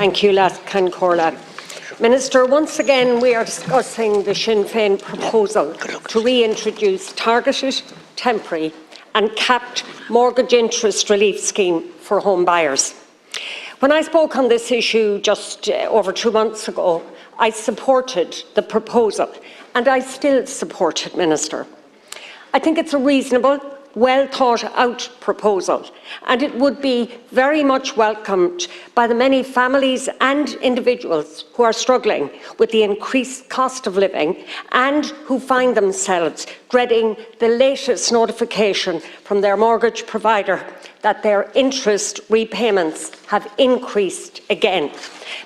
Thank you, Latcan Corla. Minister, once again we are discussing the Sinn Féin proposal to reintroduce targeted, temporary and capped mortgage interest relief scheme for home buyers. When I spoke on this issue just over 2 months ago, I supported the proposal, and I still support it, Minister. I think it's a reasonable, well thought out proposal, and it would be very much welcomed by the many families and individuals who are struggling with the increased cost of living and who find themselves dreading the latest notification from their mortgage provider that their interest repayments have increased again.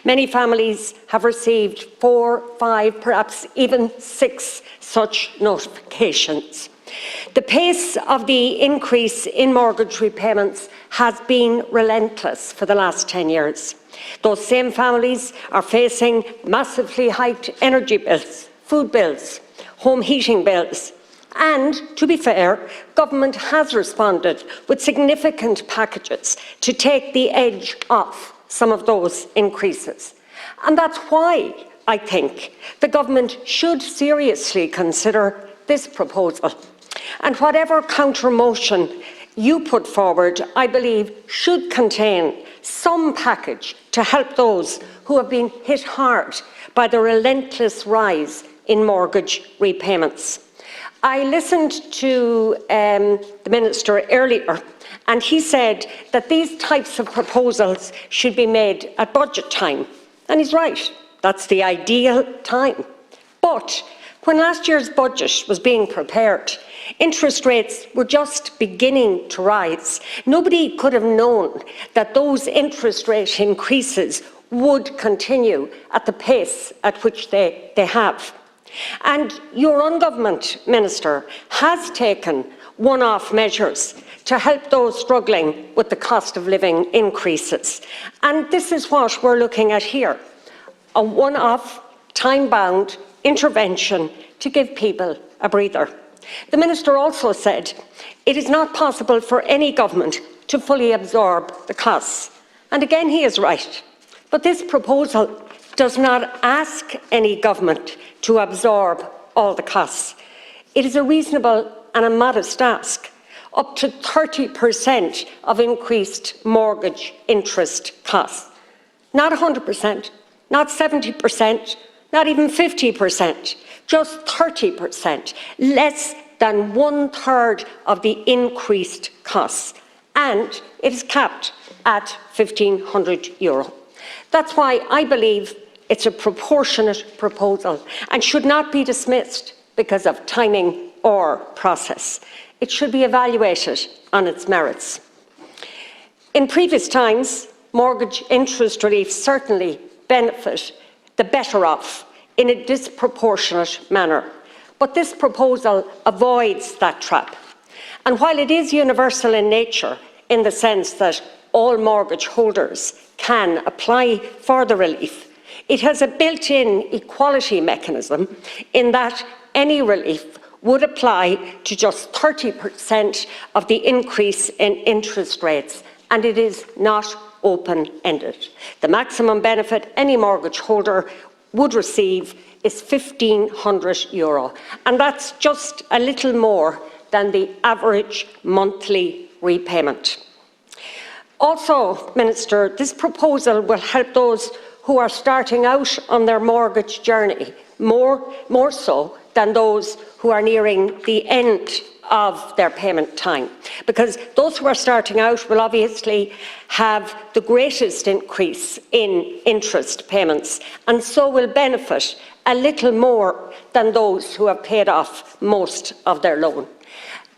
Many families have received 4, 5, perhaps even 6 such notifications. The pace of the increase in mortgage repayments has been relentless for the last 10 years. Those same families are facing massively hiked energy bills, food bills, home heating bills. And, to be fair, government has responded with significant packages to take the edge off some of those increases. And that's why I think the government should seriously consider this proposal. And whatever counter-motion you put forward, I believe, should contain some package to help those who have been hit hard by the relentless rise in mortgage repayments. I listened to the Minister earlier, and he said that these types of proposals should be made at budget time. And he's right, that's the ideal time. But when last year's budget was being prepared, interest rates were just beginning to rise. Nobody could have known that those interest rate increases would continue at the pace at which they have. And your own government, Minister, has taken one-off measures to help those struggling with the cost of living increases. And this is what we're looking at here, a one-off, time-bound intervention to give people a breather. The Minister also said it is not possible for any government to fully absorb the costs. And again, he is right. But this proposal does not ask any government to absorb all the costs. It is a reasonable and a modest ask, up to 30% of increased mortgage interest costs. Not 100%, not 70%, not even 50%, just 30%, less than 1/3 of the increased costs. And it is capped at €1,500. That's why I believe it's a proportionate proposal and should not be dismissed because of timing or process. It should be evaluated on its merits. In previous times, mortgage interest relief certainly benefit the better off in a disproportionate manner. But this proposal avoids that trap. And while it is universal in nature, in the sense that all mortgage holders can apply for the relief, it has a built-in equality mechanism in that any relief would apply to just 30% of the increase in interest rates, and it is not open-ended. The maximum benefit any mortgage holder would receive is €1,500, and that's just a little more than the average monthly repayment. Also, Minister, this proposal will help those who are starting out on their mortgage journey, more so than those who are nearing the end of their payment time, because those who are starting out will obviously have the greatest increase in interest payments and so will benefit a little more than those who have paid off most of their loan.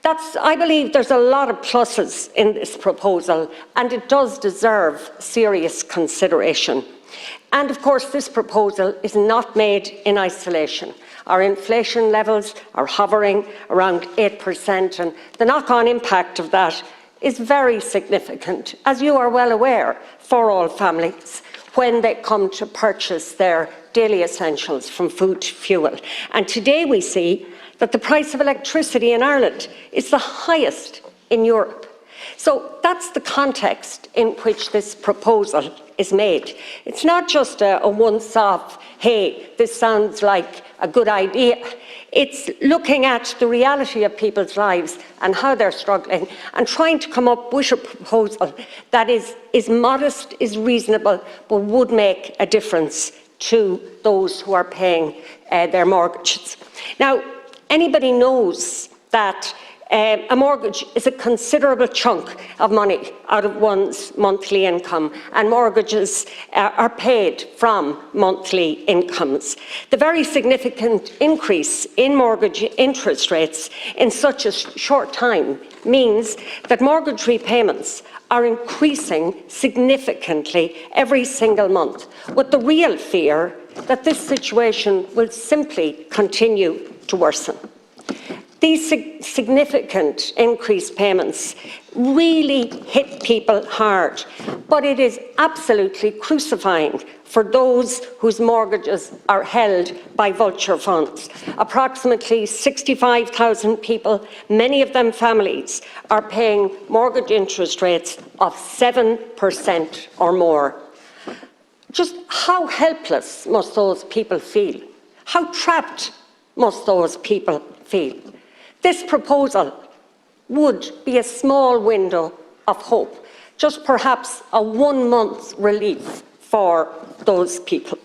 I believe there's a lot of pluses in this proposal, and it does deserve serious consideration. And of course, this proposal is not made in isolation. Our inflation levels are hovering around 8%, and the knock-on impact of that is very significant, as you are well aware, for all families when they come to purchase their daily essentials from food to fuel. And today we see that the price of electricity in Ireland is the highest in Europe. So that's the context in which this proposal is made. It's not just a once-off, hey, this sounds like a good idea. It's looking at the reality of people's lives and how they're struggling and trying to come up with a proposal that is modest, is reasonable, but would make a difference to those who are paying their mortgages. Now, anybody knows that a mortgage is a considerable chunk of money out of one's monthly income, and mortgages are paid from monthly incomes. The very significant increase in mortgage interest rates in such a short time means that mortgage repayments are increasing significantly every single month, with the real fear that this situation will simply continue to worsen. These significant increased payments really hit people hard, but it is absolutely crucifying for those whose mortgages are held by vulture funds. Approximately 65,000 people, many of them families, are paying mortgage interest rates of 7% or more. Just how helpless must those people feel? How trapped must those people feel? This proposal would be a small window of hope, just perhaps a 1-month relief for those people.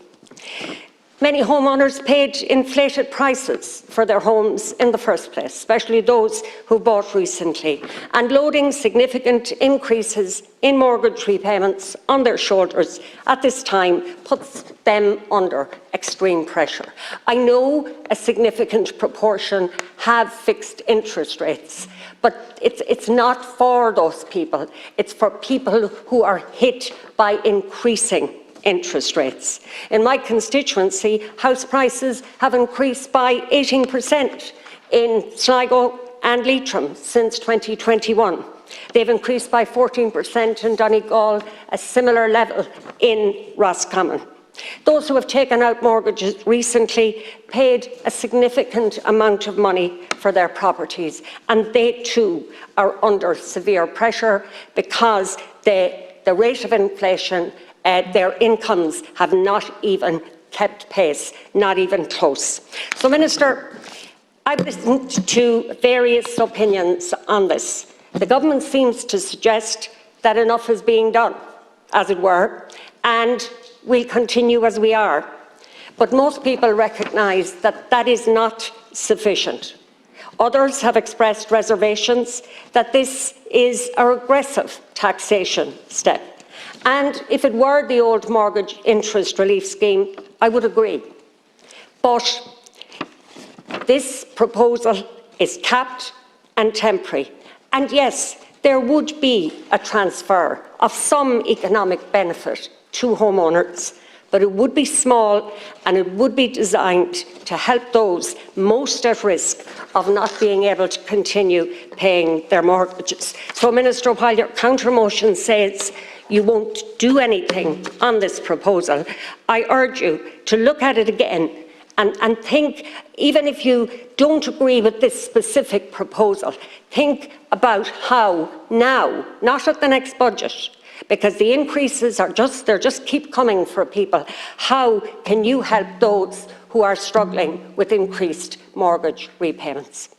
Many homeowners paid inflated prices for their homes in the first place, especially those who bought recently, and loading significant increases in mortgage repayments on their shoulders at this time puts them under extreme pressure. I know a significant proportion have fixed interest rates, but it's not for those people. It's for people who are hit by increasing interest rates. In my constituency, house prices have increased by 18% in Sligo and Leitrim since 2021. They've increased by 14% in Donegal, a similar level in Roscommon. Those who have taken out mortgages recently paid a significant amount of money for their properties, and they too are under severe pressure because the rate of inflation, their incomes have not even kept pace, not even close. So, Minister, I've listened to various opinions on this. The government seems to suggest that enough is being done, as it were, and we'll continue as we are. But most people recognise that that is not sufficient. Others have expressed reservations that this is a regressive taxation step. And if it were the old mortgage interest relief scheme, I would agree. But this proposal is capped and temporary. And yes, there would be a transfer of some economic benefit to homeowners, but it would be small and it would be designed to help those most at risk of not being able to continue paying their mortgages. So, Minister, while your counter-motion says you won't do anything on this proposal, I urge you to look at it again and think, even if you don't agree with this specific proposal, think about how now, not at the next budget, because the increases are just keep coming for people. How can you help those who are struggling with increased mortgage repayments?